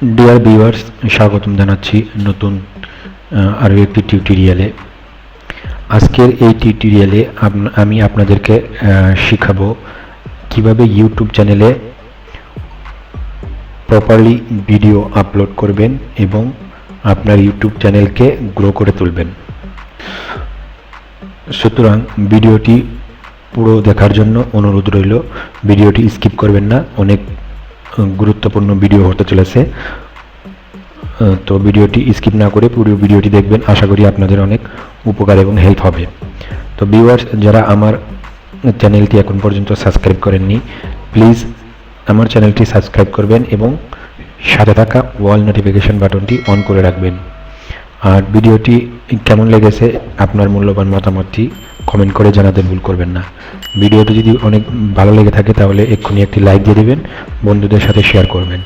Dear viewers, স্বাগতম জানাচ্ছি নতুন আরও একটি টিউটোরিয়ালে। আজকের এই টিউটোরিয়ালে আমি আপনাদেরকে শেখাবো কিভাবে ইউটিউব চ্যানেলে প্রপারলি ভিডিও আপলোড করবেন এবং আপনার ইউটিউব চ্যানেলকে গ্রো করে তুলবেন। সুতরাং ভিডিওটি পুরো দেখার জন্য অনুরোধ রইল, ভিডিওটি স্কিপ করবেন না, অনেক গুরুত্বপূর্ণ ভিডিও হতে চলেছে। তো ভিডিওটি স্কিপ না করে পুরো ভিডিওটি দেখবেন, আশা করি আপনাদের অনেক উপকার এবং হেল্প হবে। তো ভিউয়ার্স, যারা আমার চ্যানেলটি এখন পর্যন্ত সাবস্ক্রাইব করেননি, প্লিজ আমার চ্যানেলটি সাবস্ক্রাইব করবেন এবং সাথে থাকা ওয়াল নোটিফিকেশন বাটনটি অন করে রাখবেন। আর ভিডিওটি কেমন লেগেছে আপনার মূল্যবান মতামতটি কমেন্ট করে জানাতে ভুল করবেন না। ভিডিওটি যদি অনেক ভালো লেগে থাকে তাহলে এক্ষুনি একটি লাইক দিয়ে দেবেন, বন্ধুদের সাথে শেয়ার করবেন।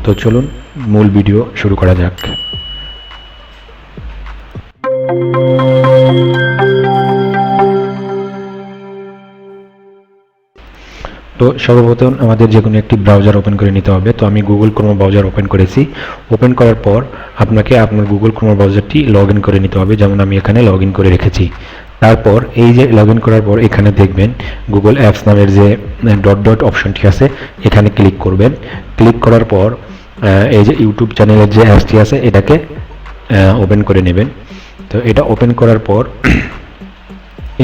তো চলুন মূল ভিডিও শুরু করা যাক। তো সর্বপ্রথম আমাদের যে কোনো একটি ব্রাউজার ওপেন করে নিতে হবে। তো আমি গুগল ক্রোম ব্রাউজার ওপেন করেছি। ওপেন করার পর আপনাকে আপনার গুগল ক্রোম ব্রাউজারটি লগ ইন করে নিতে হবে, যেমন আমি এখানে লগ ইন করে রেখেছি। তারপর এই যে লগ ইন করার পর এখানে দেখবেন গুগল অ্যাপস নামের যে ডট ডট অপশনটি আছে, এখানে ক্লিক করবেন। ক্লিক করার পর এই যে ইউটিউব চ্যানেলের যে অ্যাপসটি আছে এটাকে ওপেন করে নেবেন। তো এটা ওপেন করার পর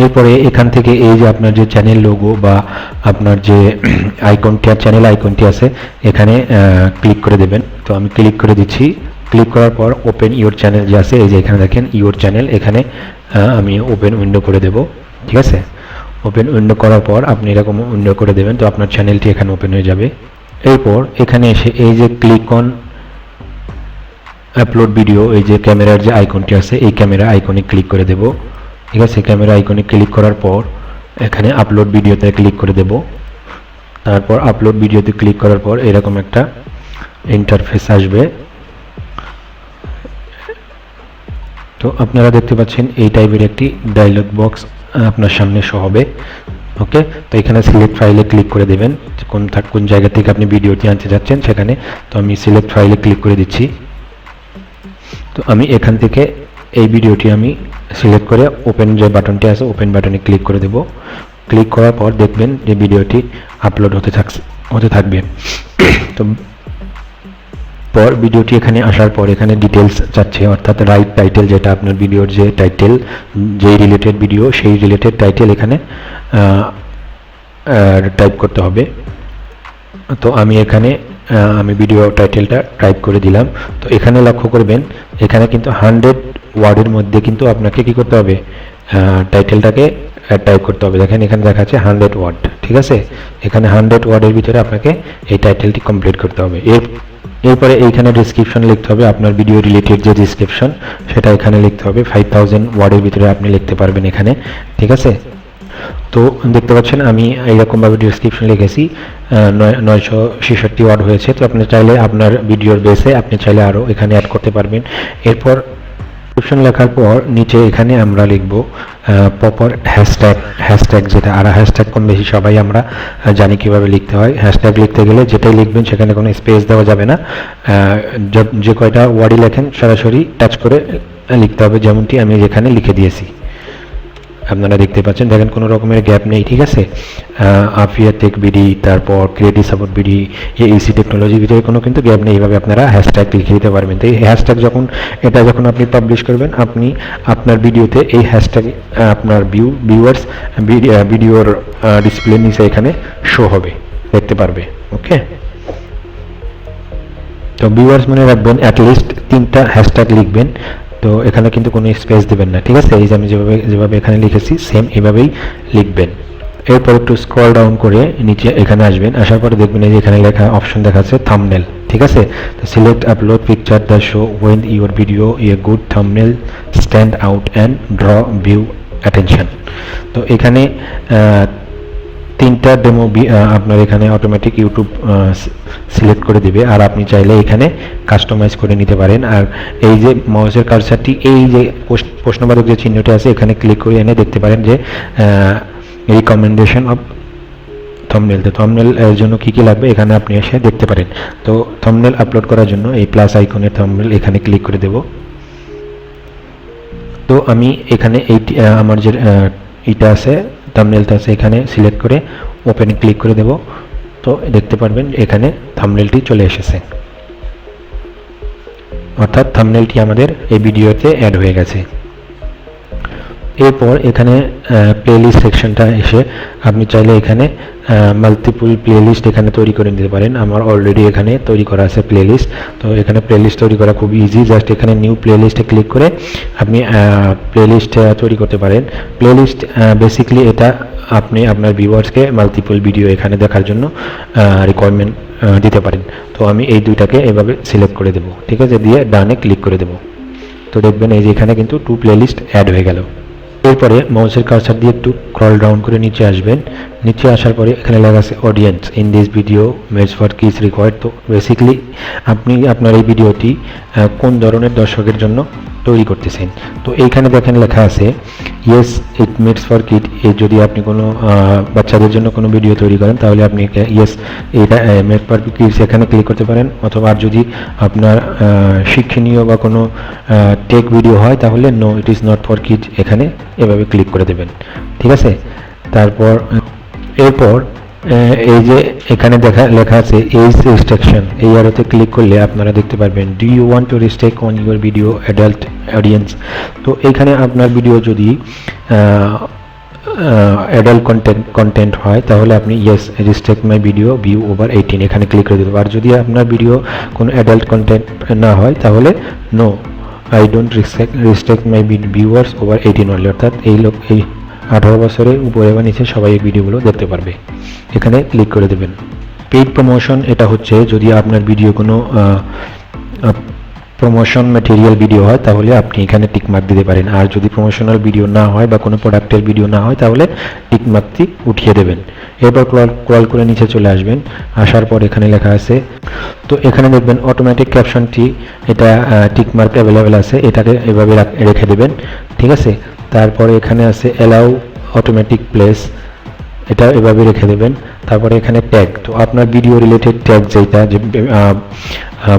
এরপরে এখান থেকে এই যে আপনার যে চ্যানেল লোগো বা আপনার যে আইকনটি চ্যানেল আইকনটি আছে এখানে ক্লিক করে দেবেন। তো আমি ক্লিক করে দিচ্ছি। ক্লিক করার পর ওপেন ইওর চ্যানেল যে আছে, এই যে এখানে দেখেন ইওর চ্যানেল, এখানে আমি ওপেন উইন্ডো করে দেব। ঠিক আছে, ওপেন উইন্ডো করার পর আপনি এরকম উইন্ডো করে দেবেন। তো আপনার চ্যানেলটি এখানে ওপেন হয়ে যাবে। এরপর এখানে এসে এই যে ক্লিক অন আপলোড ভিডিও, এই যে ক্যামেরার যে আইকনটি আছে এই ক্যামেরা আইকনে ক্লিক করে দেব। ঠিক আছে, ক্যামেরা আইকনে ক্লিক করার পর এখানে আপলোড ভিডিওতে ক্লিক করে দেব। তারপর আপলোড ভিডিওতে ক্লিক করার পর এরকম একটা ইন্টারফেস আসবে। তো আপনারা দেখতে পাচ্ছেন এই টাইপের একটি ডায়লগ বক্স আপনার সামনে শো হবে। ওকে, তো এখানে সিলেক্ট ফাইলে ক্লিক করে দেবেন, কোন জায়গা থেকে আপনি ভিডিওটি আনতে যাচ্ছেন সেখানে। তো আমি সিলেক্ট ফাইলে ক্লিক করে দিচ্ছি। তো আমি এখান থেকে এই ভিডিওটি আমি সিলেক্ট করে ওপেন যে বাটনটি আছে ওপেন বাটনে ক্লিক করে দেব। ক্লিক করার পর দেখবেন যে ভিডিওটি আপলোড হতে থাকবে। তো পর ভিডিওটি এখানে আসার পর এখানে ডিটেলস চাচ্ছে, অর্থাৎ রাইট টাইটেল, যেটা আপনার ভিডিওর যে টাইটেল, যেই রিলেটেড ভিডিও সেই রিলেটেড টাইটেল এখানে টাইপ করতে হবে। তো আমি এখানে ভিডিও টাইটেলটা টাইপ করে দিলাম। তো এখানে লক্ষ্য করবেন এখানে কিন্তু 100 ওয়ার্ডের মধ্যে কিন্তু আপনাকে কি করতে হবে, টাইটেলটাকে টাইপ করতে হবে। দেখেন এখানে দেখাচ্ছে 100 ওয়ার্ড। ঠিক আছে, এখানে 100 ওয়ার্ডের ভিতরে আপনাকে এই টাইটেলটি কমপ্লিট করতে হবে। এরপরে এইখানে ডেসক্রিপশন লিখতে হবে, আপনার ভিডিও রিলেটেড যে ডেসক্রিপশন সেটা এখানে লিখতে হবে। 5000 ওয়ার্ডের ভিতরে আপনি লিখতে পারবেন এখানে। ঠিক আছে, তো দেখতে পাচ্ছেন আমি এইরকমভাবে ডেসক্রিপশন লিখেছি, 966 ওয়ার্ড হয়েছে। তো আপনি চাইলে আপনার ভিডিওর বেসে আপনি চাইলে আরও এখানে অ্যাড করতে পারবেন। এরপর ডেসক্রিপশন লেখার পর নিচে এখানে আমরা লিখব প্রপার হ্যাশট্যাগ, যেটা আর হ্যাশট্যাগ কম বেশি সবাই আমরা জানি কিভাবে লিখতে হয়। হ্যাশট্যাগ লিখতে গেলে যেটাই লিখবেন সেখানে কোনো স্পেস দেওয়া যাবে না, যে কয়টা ওয়ার্ডই লেখেন সরাসরি টাচ করে লিখতে হবে, যেমনটি আমি এখানে লিখে দিয়েছি। আপনারা দেখতে পাচ্ছেন, দেখেন কোনো রকমের গ্যাপ নেই। ঠিক আছে, আফিয়া টেক বিডি, তারপর ক্রিয়েটিভ সাপোর্ট বিডি, এইসি টেকনোলজির ভিতরে কোনো কিন্তু গ্যাপ নেই। এইভাবে আপনারা হ্যাশট্যাগ লিখে দিতে পারবেন। তো এই হ্যাশট্যাগ যখন আপনি পাবলিশ করবেন, আপনি আপনার ভিডিওতে এই হ্যাশট্যাগ আপনার ভিউয়ার্স ভিডিওর ডিসপ্লে নিচে এখানে শো হবে, দেখতে পারবে। ওকে, তো ভিউয়ার্স মনে রাখবেন অ্যাটলিস্ট 3টা হ্যাশট্যাগ লিখবেন। তো এখানে কিন্তু কোনো স্পেস দেবেন না। ঠিক আছে, এই যে আমি যেভাবে এখানে লিখেছি সেম এভাবেই লিখবেন। এরপর একটু স্ক্রল ডাউন করে নিচে এখানে আসবেন। আসার পরে দেখবেন এই যে এখানে লেখা অপশন দেখাচ্ছে থাম্বনেল। ঠিক আছে, তো select upload picture the show when your video a good thumbnail stand out and draw view attention. তো এখানে 3টা ডেমো আপনার এখানে অটোমেটিক ইউটিউব সিলেক্ট করে দিবে, আর আপনি চাইলে এখানে কাস্টমাইজ করে নিতে পারেন। আর এই যে মাউসের কার্সারটি এই যে প্রশ্নবাচক যে চিহ্নটি আছে এখানে ক্লিক করে এনে দেখতে পারেন যে রিকমেন্ডেশন অফ থাম্বনেল। তো থাম্বনেল এর জন্য কি কি লাগবে এখানে আপনি এসে দেখতে পারেন। তো থাম্বনেল আপলোড করার জন্য এই প্লাস আইকনের থাম্বনেল এখানে ক্লিক করে দেব। তো আমি এখানে এই আমার যে এটা আছে থাম্বনেলটা আছে এখানে সিলেক্ট করে ওপেনে ক্লিক করে দেব। তো দেখতে পারবেন এখানে থাম্বনেলটি চলে এসেছে, অর্থাৎ থাম্বনেলটি আমাদের এই ভিডিওতে অ্যাড হয়ে গেছে। এরপর এখানে প্লেলিস্ট সেকশনটা এসে আপনি চাইলে এখানে মাল্টিপল প্লেলিস্ট এখানে তৈরি করে নিতে পারেন। আমার অলরেডি এখানে তৈরি করা আছে প্লেলিস্ট। তো এখানে প্লেলিস্ট তৈরি করা খুব ইজি, জাস্ট এখানে নিউ প্লেলিস্টে ক্লিক করে আপনি প্লেলিস্ট তৈরি করতে পারেন। প্লেলিস্ট বেসিক্যালি এটা আপনি আপনার ভিউয়ার্সকে মাল্টিপল ভিডিও এখানে দেখার জন্য রিকোয়ারমেন্ট দিতে পারেন। তো আমি এই দুইটাকে এভাবে সিলেক্ট করে দেব, ঠিক আছে, দিয়ে ডানে ক্লিক করে দেব। তো দেখবেন এই যে এখানে কিন্তু 2 প্লেলিস্ট অ্যাড হয়ে গেল। এরপরে মাউসের কার্সার দিয়ে একটু স্ক্রল ডাউন করে নিচে আসবেন। নিচে আসার পরে এখানে লেখা আছে audience in this video match for kiss required. তো বেসিক্যালি আপনি আপনার এই ভিডিওটি কোন ধরনের দর্শকের জন্য তৈরি করতেছেন। তো এইখানে দেখেন লেখা আছে yes it made for kid. যদি আপনি কোনো বাচ্চাদের জন্য কোনো ভিডিও তৈরি করেন তাহলে আপনি ইয়েস এটা মেড ফর কিডস এখানে ক্লিক করতে পারেন, অথবা যদি আপনার শিক্ষণীয় বা কোনো টেক ভিডিও হয় তাহলে no it is not for kid এখানে এভাবে ক্লিক করে দেবেন, ঠিক আছে। তারপর এরপর এই যে এখানে লেখা আছে এজ রেস্ট্রিকশন, এই আরোতে ক্লিক করলে আপনারা দেখতে পারবেন do you want to restrict on your video adult audience. তো এখানে আপনার ভিডিও যদি অ্যাডাল্ট কন্টেন্ট হয় তাহলে আপনি yes restrict my video view over 18 এখানে ক্লিক করে দিতে। আর যদি আপনার ভিডিও কোনো অ্যাডাল্ট কন্টেন্ট না হয় তাহলে no I don't restrict my viewers over 18 only, অর্থাৎ এই 18 বছরের উপরে বা নিচে সবাই এই ভিডিওগুলো দেখতে পারবে, এখানে ক্লিক করে দেবেন। পেইড প্রমোশন এটা হচ্ছে যদি আপনার ভিডিও কোনো প্রমোশন ম্যাটেরিয়াল ভিডিও হয় তাহলে আপনি এখানে টিকমার্ক দিতে পারেন। আর যদি প্রমোশনাল ভিডিও না হয় বা কোনো প্রোডাক্টের ভিডিও না হয় তাহলে টিকমার্কটি উঠিয়ে দেবেন। এরপর স্ক্রল করে নিচে চলে আসবেন, আসার পর এখানে লেখা আছে, তো এখানে দেখবেন অটোমেটিক ক্যাপশনটি এটা টিকমার্ক অ্যাভেলেবেল আছে, এটাকে এভাবে রেখে দেবেন, ঠিক আছে। তারপরে এখানে আছে অ্যালাউ অটোমেটিক প্লেস, এটা এভাবে রেখে দেবেন। তারপরে এখানে ট্যাগ, তো আপনার ভিডিও রিলেটেড ট্যাগ যেটা যে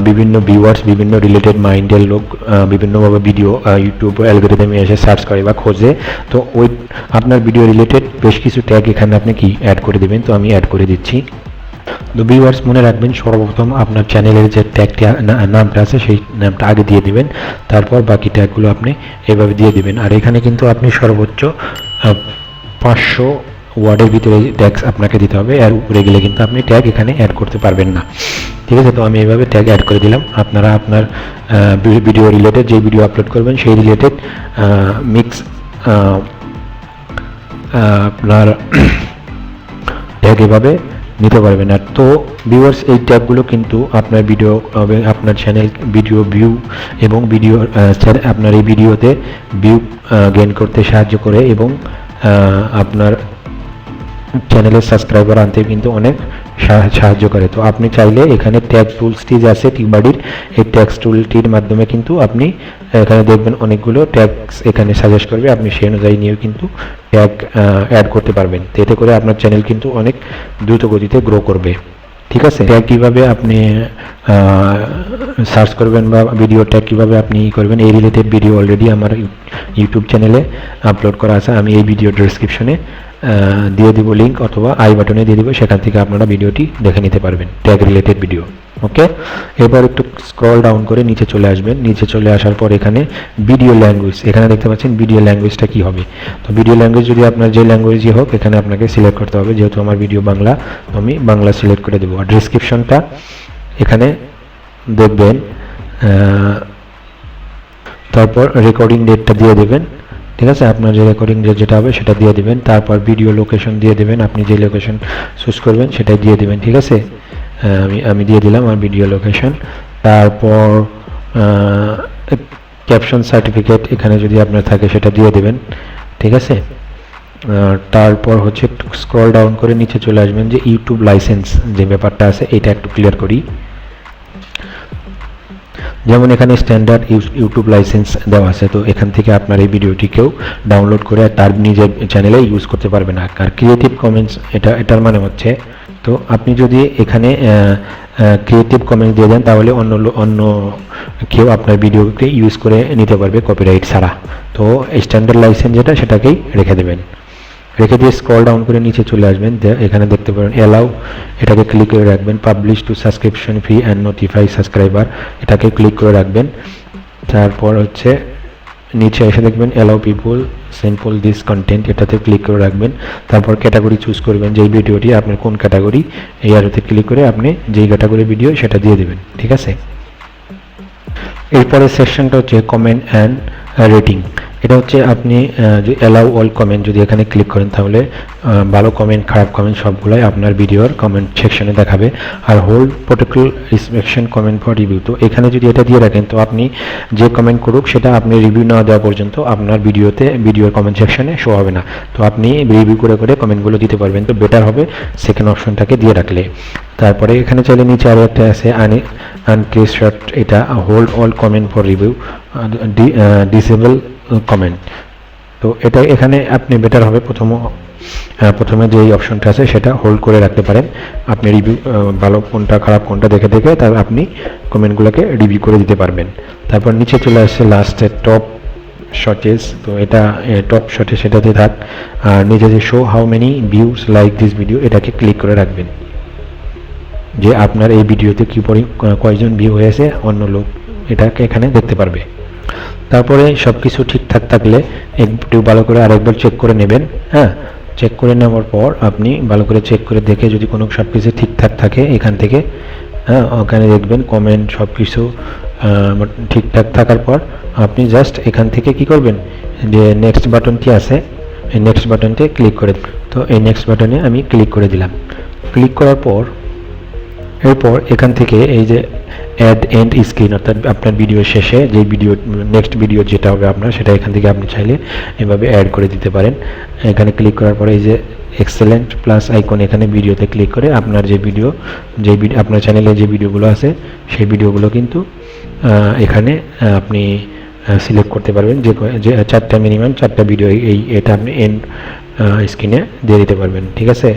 বিভিন্ন ভিউয়ার্স বিভিন্ন রিলেটেড মাইন্ডের লোক বিভিন্নভাবে ভিডিও ইউটিউব অ্যালগরিদমে এসে সার্চ করে বা খোঁজে, তো ওই আপনার ভিডিও রিলেটেড বেশ কিছু ট্যাগ এখানে আপনি কি অ্যাড করে দেবেন। তো আমি অ্যাড করে দিচ্ছি। তো ভিউয়ার্স মনে রাখবেন সর্বপ্রথম আপনার চ্যানেলের যে ট্যাগটি নামটা আছে সেই নামটা আগে দিয়ে দিবেন, তারপর বাকি ট্যাগগুলো আপনি এভাবে দিয়ে দিবেন। আর এখানে কিন্তু আপনি সর্বোচ্চ 500 ওয়ার্ডের ভিতরে ট্যাগ আপনাকে দিতে হবে, আর উপরে গেলে কিন্তু আপনি ট্যাগ এখানে অ্যাড করতে পারবেন না, ঠিক আছে। তো আমি এইভাবে ট্যাগ অ্যাড করে দিলাম। আপনারা আপনার ভিডিও রিলেটেড যে ভিডিও আপলোড করবেন সেই রিলেটেড মিক্স আপনার ট্যাগ এভাবে নিতে পারবেন। আর তো ভিউয়ার্স এই ট্যাগগুলো কিন্তু আপনার ভিডিও আপনার চ্যানেল ভিডিও ভিউ এবং ভিডিও আপনার এই ভিডিওতে ভিউ গেইন করতে সাহায্য করে এবং আপনার চ্যানেলের সাবস্ক্রাইবার আনতে কিন্তু অনেক সাহায্য করে। তো আপনি চাইলে এখানে ট্যাগ টুলসটি যে আছে টিকবাডির, এই ট্যাগ টুলটির মাধ্যমে কিন্তু আপনি এখানে দেখবেন অনেকগুলো ট্যাগস এখানে সাজেস্ট করবে, আপনি সেই অনুযায়ী নিয়েও কিন্তু ট্যাগ অ্যাড করতে পারবেন। তো এতে করে আপনার চ্যানেল কিন্তু অনেক দ্রুত গতিতে গ্রো করবে, ঠিক আছে। ট্যাগ কীভাবে আপনি সার্চ করবেন বা ভিডিও ট্যাগ কীভাবে আপনি করবেন এই রিলেটেড ভিডিও অলরেডি আমার ইউটিউব চ্যানেলে আপলোড করা আছে। আমি এই ভিডিও ডেসক্রিপশনে দিয়ে দিব লিঙ্ক, অথবা আই বাটনে দিয়ে দিব, সেখান থেকে আপনারা ভিডিওটি দেখে নিতে পারবেন, ট্যাগ রিলেটেড ভিডিও। ওকে, এবার একটু স্ক্রল ডাউন করে নিচে চলে আসবেন। নিচে চলে আসার পর এখানে ভিডিও ল্যাঙ্গুয়েজ, এখানে দেখতে পাচ্ছেন ভিডিও ল্যাঙ্গুয়েজটা কী হবে। তো ভিডিও ল্যাঙ্গুয়েজ যদি আপনার যে ল্যাঙ্গুয়েজই হোক এখানে আপনাকে সিলেক্ট করতে হবে, যেহেতু আমার ভিডিও বাংলা আমি বাংলা সিলেক্ট করে দেবো। আর ডেসক্রিপশনটা এখানে দেখবেন, তারপর রেকর্ডিং ডেটটা দিয়ে দেবেন, ঠিক আছে। আপনার যে রেকর্ডিং যেটা হবে সেটা দিয়ে দেবেন। তারপর ভিডিও লোকেশন দিয়ে দেবেন, আপনি যে লোকেশন চুজ করবেন সেটাই দিয়ে দেবেন, ঠিক আছে। আমি দিয়ে দিলাম আমার ভিডিও লোকেশন। তারপর ক্যাপশন সার্টিফিকেট এখানে যদি আপনার থাকে সেটা দিয়ে দেবেন, ঠিক আছে। তারপর হচ্ছে একটু স্ক্রল ডাউন করে নিচে চলে আসবেন, যে ইউটিউব লাইসেন্স যে ব্যাপারটা আছে এটা একটু ক্লিয়ার করি। যেমন এখানে স্ট্যান্ডার্ড ইউটিউব লাইসেন্স দেওয়া আছে, তো এখান থেকে আপনার এই ভিডিওটি কেউ ডাউনলোড করে তার নিজের চ্যানেলে ইউজ করতে পারবে না। আর ক্রিয়েটিভ কমেন্টস এটার মানে হচ্ছে, তো আপনি যদি এখানে ক্রিয়েটিভ কমেন্ট দিয়ে দেন তাহলে অন্য কেউ আপনার ভিডিওকে ইউজ করে নিতে পারবে কপিরাইট ছাড়া। তো স্ট্যান্ডার্ড লাইসেন্স যেটা সেটাকেই রেখে দেবেন। রেখে দিয়ে স্ক্রল ডাউন করে নিচে চলে আসবেন, এখানে দেখতে পারেন অ্যালাউ, এটাকে ক্লিক করে রাখবেন। Publish two subscription fee and notify subscriber, এটাকে ক্লিক করে রাখবেন। তারপর হচ্ছে নিচে এসে দেখবেন allow people simple this content, এটাতে ক্লিক করে রাখবেন। তারপর ক্যাটাগরি চুজ করবেন, যেই ভিডিওটি আপনার কোন ক্যাটাগরি, এই আরোতে ক্লিক করে আপনি যেই ক্যাটাগরি ভিডিও সেটা দিয়ে দেবেন, ঠিক আছে। এরপরে সেকশনটা হচ্ছে কমেন্ট অ্যান্ড রেটিং। এটা হচ্ছে আপনি অ্যালাউ অল কমেন্ট যদি এখানে ক্লিক করেন তাহলে ভালো কমেন্ট খারাপ কমেন্ট সবগুলাই আপনার ভিডিওর কমেন্ট সেকশনে দেখাবে। আর hold protocol reception comment for review, তো এখানে যদি এটা দিয়ে রাখেন তো আপনি যে কমেন্ট করুক সেটা আপনি রিভিউ না দেওয়া পর্যন্ত আপনার ভিডিওর কমেন্ট সেকশনে শো হবে না। তো আপনি রিভিউ করে করে কমেন্টগুলো দিতে পারবেন, তো বেটার হবে সেকেন্ড অপশনটাকে দিয়ে রাখলে। তারপরে এখানে চাইলে নিচে আরও একটা আছে আনক্রিয়েট, এটা hold all comment for review, disable comment. তো এটা এখানে আপনি বেটার হবে প্রথমে যে অপশনটা আছে সেটা হোল্ড করে রাখতে পারেন। আপনি রিভিউ ভালো কোনটা খারাপ কোনটা দেখে দেখে তার আপনি কমেন্টগুলোকে রিভিউ করে দিতে পারবেন। তারপর নিচে চলে আসছে লাস্টে টপ শর্টেজ, তো এটা টপ শর্টেজ সেটাতে থাক। আর নিচে যে show how many views like this video, এটাকে ক্লিক করে রাখবেন যে আপনার এই ভিডিওতে কয়জন ভিউ হয়েছে, অন্য লোক এটাকে এখানে দেখতে পারবে। তারপরে সব কিছু ঠিকঠাক থাকলে একটু ভালো করে আরেকবার চেক করে নেবেন। হ্যাঁ, চেক করে নেওয়ার পর আপনি ভালো করে চেক করে দেখে যদি কোনো সব কিছু ঠিকঠাক থাকে এখান থেকে, হ্যাঁ ওখানে দেখবেন কমেন্ট সব কিছু ঠিকঠাক থাকার পর আপনি জাস্ট এখান থেকে কি করবেন, যে নেক্সট বাটনটি আছে এই নেক্সট বাটনটি ক্লিক করে, তো এই নেক্সট বাটনে আমি ক্লিক করে দিলাম। ক্লিক করার পর এরপর এখান থেকে এই যে অ্যাড এন্ড স্ক্রিন, অর্থাৎ আপনার ভিডিও শেষে যে নেক্সট ভিডিও যেটা হবে আপনার সেটা এখান থেকে আপনি চাইলে এভাবে অ্যাড করে দিতে পারেন। এখানে ক্লিক করার পরে এই যে এক্সেলেন্ট প্লাস আইকন, এখানে ভিডিওতে ক্লিক করে আপনার আপনার চ্যানেলে যে ভিডিওগুলো আছে সেই ভিডিওগুলো কিন্তু এখানে আপনি সিলেক্ট করতে পারবেন, যে চারটা মিনিমাম 4টা ভিডিও এটা আপনি এন্ড স্ক্রিনে দিয়ে দিতে পারবেন, ঠিক আছে।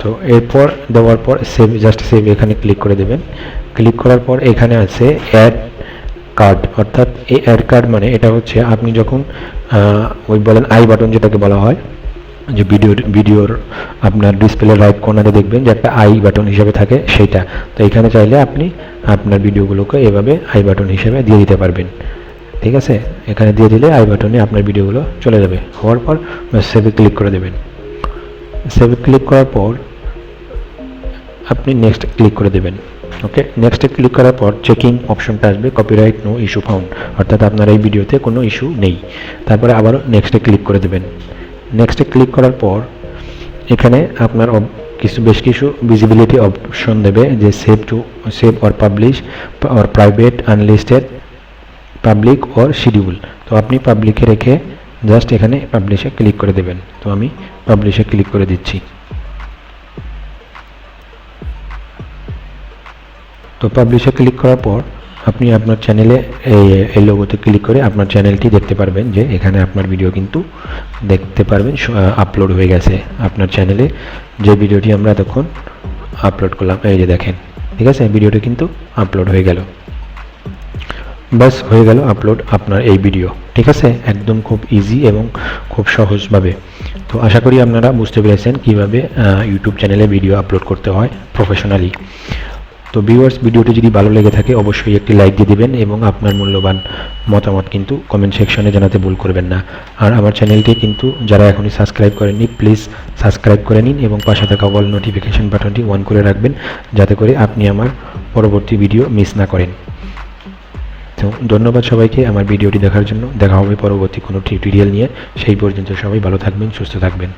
তো এরপর দেওয়ার পর সেভ এখানে ক্লিক করে দেবেন। ক্লিক করার পর এখানে আছে অ্যাড কার্ড, অর্থাৎ এই অ্যাড কার্ড মানে এটা হচ্ছে আপনি যখন ওই বলেন আই বাটন যেটাকে বলা হয়, যে ভিডিওর আপনার ডিসপ্লে রাইট কর্নারে দেখবেন যে একটা আই বাটন হিসেবে থাকে সেইটা। তো এখানে চাইলে আপনি আপনার ভিডিওগুলোকে এভাবে আই বাটন হিসেবে দিয়ে দিতে পারবেন, ঠিক আছে। এখানে দিয়ে দিলে আই বাটনে আপনার ভিডিওগুলো চলে যাবে। হওয়ার পর সেভে ক্লিক করে দেবেন। সেভে ক্লিক করার পর আপনি নেক্সট ক্লিক করে দেবেন। ওকে, নেক্সটে ক্লিক করার পর চেকিং অপশনটা আসবে, কপিরাইট নো ইস্যু ফাউন্ড, অর্থাৎ আপনার এই ভিডিওতে কোনো ইস্যু নেই। তারপরে আবারও নেক্সটে ক্লিক করে দেবেন। নেক্সটে ক্লিক করার পর এখানে আপনার বেশ কিছু ভিজিবিলিটি অপশন দেবে, যে save or publish or private unlisted public or schedule. তো আপনি পাবলিকে রেখে জাস্ট এখানে পাবলিশে ক্লিক করে দেবেন। তো আমি পাবলিশে ক্লিক করে দিচ্ছি। তো পাবলিশে ক্লিক করার পর আপনি আপনার চ্যানেলে এই লোগোতে ক্লিক করে আপনার চ্যানেলটি দেখতে পারবেন, যে এখানে আপনার ভিডিও কিন্তু দেখতে পারবেন আপলোড হয়ে গেছে আপনার চ্যানেলে, যে ভিডিওটি আমরা এতক্ষণ আপলোড করলাম। এই যে দেখেন, ঠিক আছে, ভিডিওটি কিন্তু আপলোড হয়ে গেল। বাস হয়ে গেল আপলোড আপনার এই ভিডিও, ঠিক আছে, একদম খুব ইজি এবং খুব সহজভাবে। তো আশা করি আপনারা বুঝতে পেরেছেন কিভাবে ইউটিউব চ্যানেলে ভিডিও আপলোড করতে হয় প্রফেশনালি। তো ভিউয়ার্স, ভিডিওটি যদি ভালো লেগে থাকে অবশ্যই একটি লাইক দিয়ে দেবেন এবং আপনার মূল্যবান মতামত কিন্তু কমেন্ট সেকশনে জানাতে ভুল করবেন না। আর আমার চ্যানেলটি কিন্তু যারা এখনই সাবস্ক্রাইব করেননি প্লিজ সাবস্ক্রাইব করে নিন এবং পাশে থাকা অল নোটিফিকেশন বাটনটি অন করে রাখবেন, যাতে করে আপনি আমার পরবর্তী ভিডিও মিস না করেন। তো ধন্যবাদ সবাইকে আমার ভিডিওটি দেখার জন্য। দেখা হবে পরবর্তী কোনো টিউটোরিয়াল নিয়ে। সেই পর্যন্ত সবাই ভালো থাকবেন, সুস্থ থাকবেন।